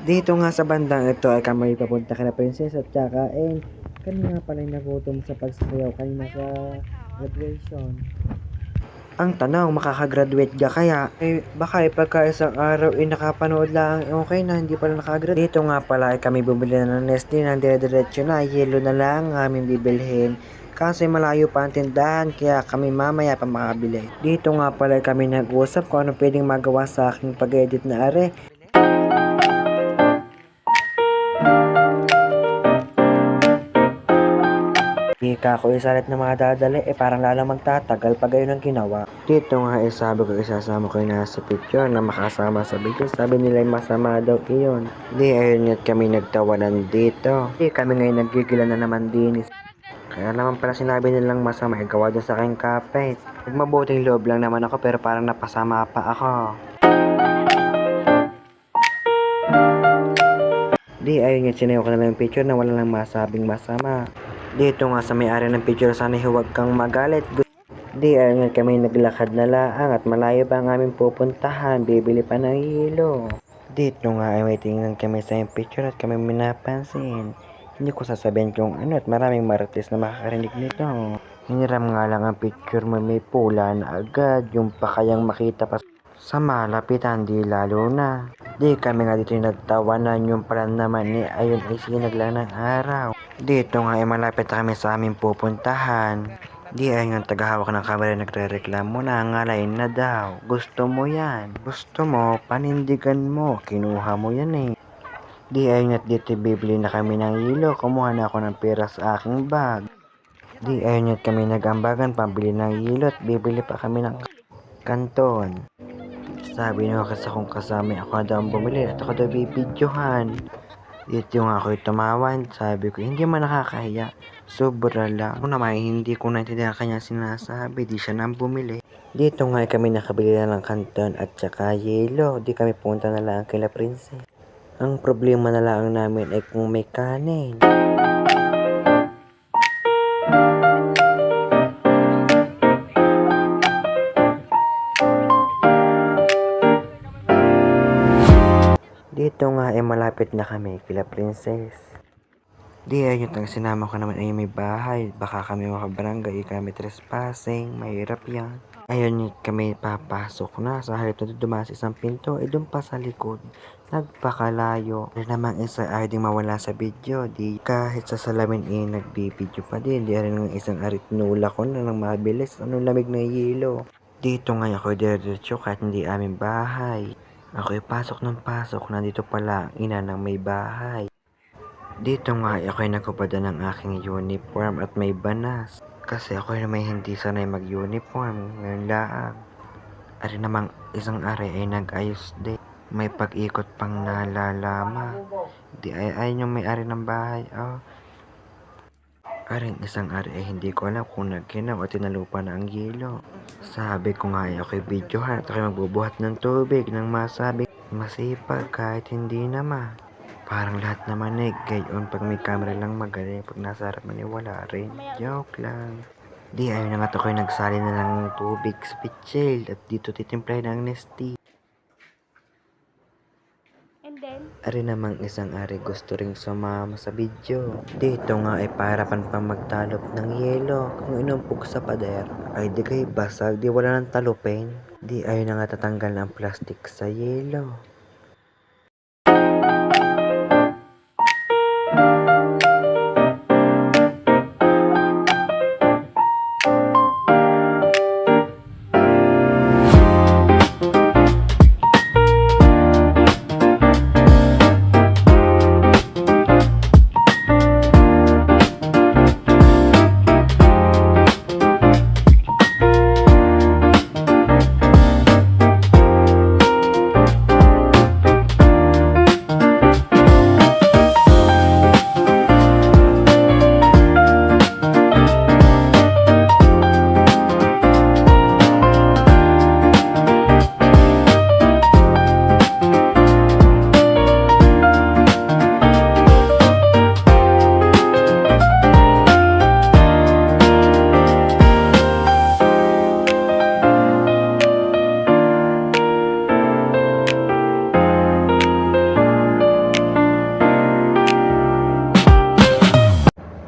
Dito nga sa bandang ito ay kami papunta kina Princess at kakain. Kami nga pala nagutom sa pagsasayaw kanina sa graduation. Ang tanong, makakagraduate ka kaya? Baka pagka isang araw nakapanood lang, okay na, hindi pala nakagraduate. Dito nga pala ay kami bumili na ng Nestle ng dire-diretso na, yelo na lang ang aming bibilhin. Kasi malayo pa ang tindahan, kaya kami mamaya pa makabili. Dito nga pala ay kami nag-usap kung ano pwedeng magawa sa aking pag-edit na are. Ika ko isalit na mga dadali, parang lalo magtatagal pag gayon ang ginawa. Dito nga sabi ko isasama ko na sa picture na makasama sa video. Sabi nila masama daw iyon. Di ayun nga't kami nagtawanan dito. Di kami ngayon naggigilan na naman din. Kaya naman pala sinabi nilang masama gawa dyan sa aking kapit. Nagmabuting loob lang naman ako pero parang napasama pa ako. Di ayun nga sinayo ko na lang yung picture na wala lang masabing masama. Dito nga sa may-ari ng picture sana huwag kang magalit. Di ayun nga kami naglakad na laang at malayo pa ang aming pupuntahan. Bibili pa ng hilo. Dito nga ay may tingnan kami sa yung picture at kami minapansin. Hindi ko sasabihin kung ano at maraming marites na makakarinig nito. Hiniram nga lang ang picture mo may pula na agad. Yung pa kayang makita pa sa malapitan di lalo na. Di kami nga dito nagtawanan yung plan naman ni ayun ay sinag lang ng araw. Dito nga ay malapit na kami sa aming pupuntahan. Di ayun yung tagahawak ng camera nagre-reklamo na ngalay na daw. Gusto mo yan. Gusto mo, panindigan mo. Kinuha mo yan eh. Di ayun at dito bibili na kami ng hilo. Kumuha na ako ng pera sa aking bag. Di ayun at kami nag-ambagan pambili ng hilo at bibili pa kami ng kanton. Sabi nyo kasi kung kasama ako na daw ang bumili at ako daw bibidyohan. Dito nga ako'y tumawan. Sabi ko hindi man nakakahiya. Sobra lang. Ako naman hindi ko naintindihan kanya sinasabi. Di siya nang bumili. Dito nga kami nakabili na ng kanton at saka yelo. Di kami punta na lang kila Princess. Ang problema na lang namin ay kung may kanin. Dito nga malapit na kami kila Princess. Di ayun ang sinama ko naman ay may bahay. Baka kami makabarangay, kami trespassing, mahirap yan. Ayun kami papasok na sa halip na dumaan sa isang pinto, doon pa sa likod. Nagpakalayo. Di naman isa ay di mawala sa video. Di kahit sa salamin nagbibideo pa din. Di rin ng isang arit nula ko na lang mabilis. Anong lamig na hilo. Dito nga ako diretso kahit hindi aming bahay. Ako'y pasok ng pasok, nandito pala ang ina ng may bahay. Dito nga ako'y nakubada ng aking uniform at may banas. Kasi ako'y naman hindi sanay mag-uniform, ngayon laang. Ari namang isang ari ay nag-ayos din. May pag-ikot pang nalalama. Di ay yung may-ari ng bahay, Aring isang ari ay hindi ko alam kung nagkinaw at tinalupa na ang yelo. Sabi ko nga ako'y videohan at ako'y magbubuhat ng tubig nang masabi masipag kahit hindi naman. Parang lahat naman gayon pag may camera lang magaling, pag nasa harap maniwala rin. Joke lang. Di ayun na nga ako'y nagsali na lang ng tubig sa pitsil at dito titimplahin ang Nestea. Ari namang isang ari gusto ring sumama sa video. Dito nga ay parapan pang magtalop ng yelo. Kung inumpog sa pader ay di kay basag, di wala nang talupin. Di ayun na nga tatanggal ng plastic sa yelo.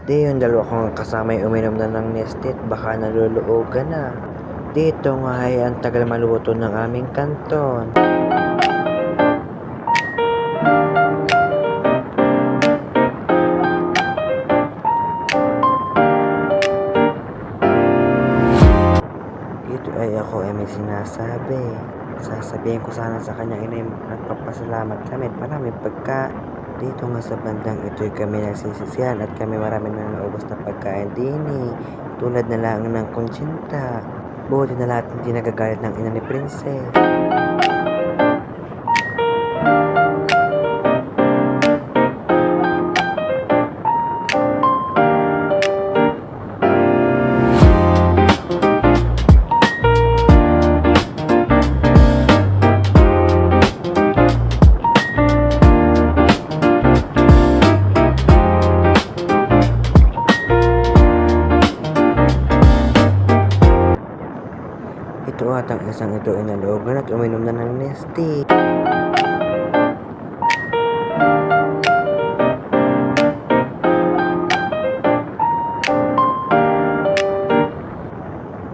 Di yung dalawa kong kasama ay uminom na ng Nestet, baka naluluogan na. Dito nga ay ang tagal maluto ng aming kanton. Dito ay ako ay may sinasabi. Sasabihin ko sana sa kanyang ina nagpapasalamat kami at maraming pagka. Dito nga sa bandang ito'y kami nagsisisihan at kami marami na naubos na pagkain din tulad na lang ng kuntsinta. Buti na lahat hindi nagagalit ng ina ni Princess. Ito at ang isang ito ay nalooban at uminom na ng Nestea.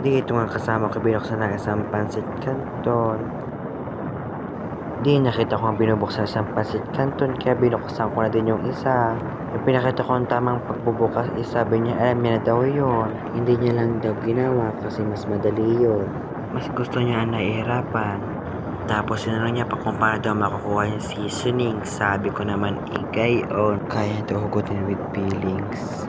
Dito nga kasama ko binuksan ng isang pansit canton. Di nakita ko ang binubuksan isang pansit canton kaya binuksan ko na din yung isa. Yung pinakita ko ang tamang pagbubukas sabi niya alam niya na daw yun. Hindi niya lang daw ginawa kasi mas madali yun. Mas gusto niya ang nahihirapan. Tapos sinanong niya pa kung paano daw makukuha yung seasoning. Sabi ko naman igayon. Kaya ito hugutin with feelings.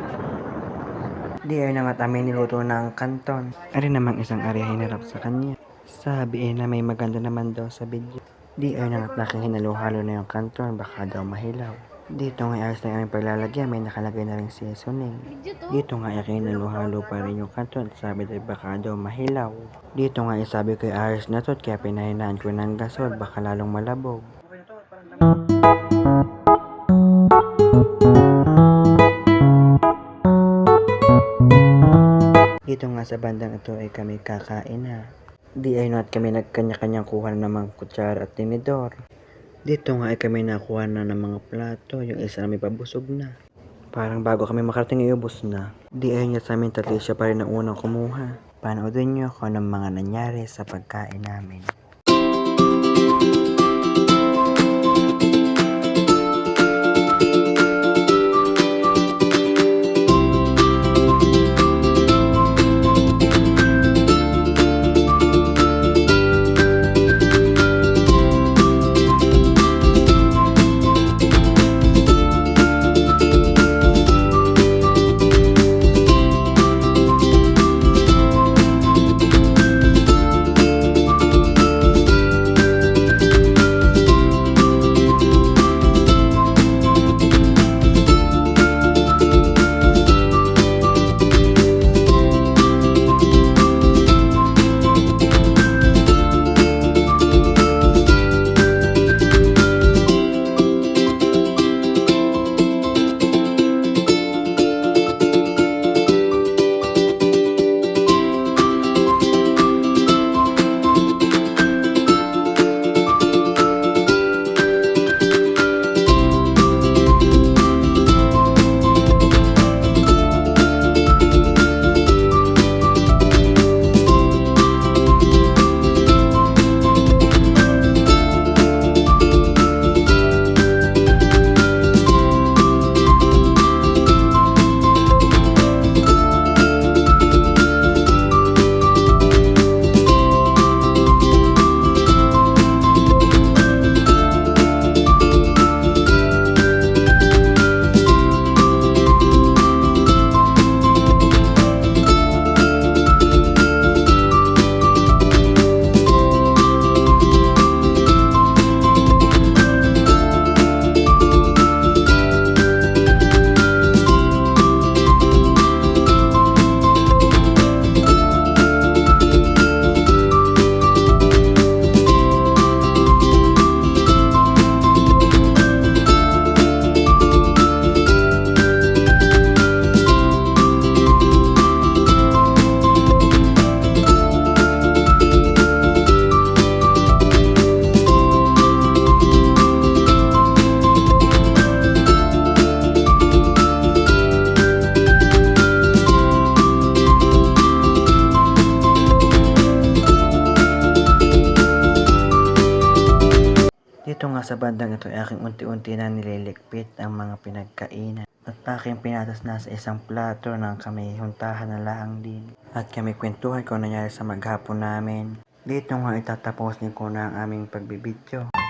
Di ay naman kami niluto ng kanton. Ari namang isang area hinarap sa kanya. Sabi na may maganda naman daw sa video. Di ay naman nakahinalo-halo na yung kanton. Baka daw mahilaw. Dito nga ayos na yung paglalagyan. May nakalagay na rin seasoning. Dito nga ay hinalo-halo pa rin yung kanton. Sabi daw baka daw mahilaw. Dito nga ay sabi ko ayos na to. Kaya pinahinaan ko ng gasol. Baka lalong malabog. Dito nga sa bandang ito ay kami kakain na. Di ay not kami nagkanya-kanyang kuha na ng mga kutsara at tinidor. Dito nga ay kami nakuha na ng mga plato. Yung isa na may pabusog na. Parang bago kami makarating iubos na. Di ay niya sa amin tatlo siya pa rin ang unang kumuha. Panoodin niyo kung anong mga nangyari sa pagkain namin. Dito nga sa bandang ito ay aking unti-unti na nililikpit ang mga pinagkainan. At aking pinatas na sa isang plato ng kami huntahan na lang din. At kami kwentuhan kung nangyari sa maghapon namin. Dito nga itatapusin ko na ang aming pagbibidyo.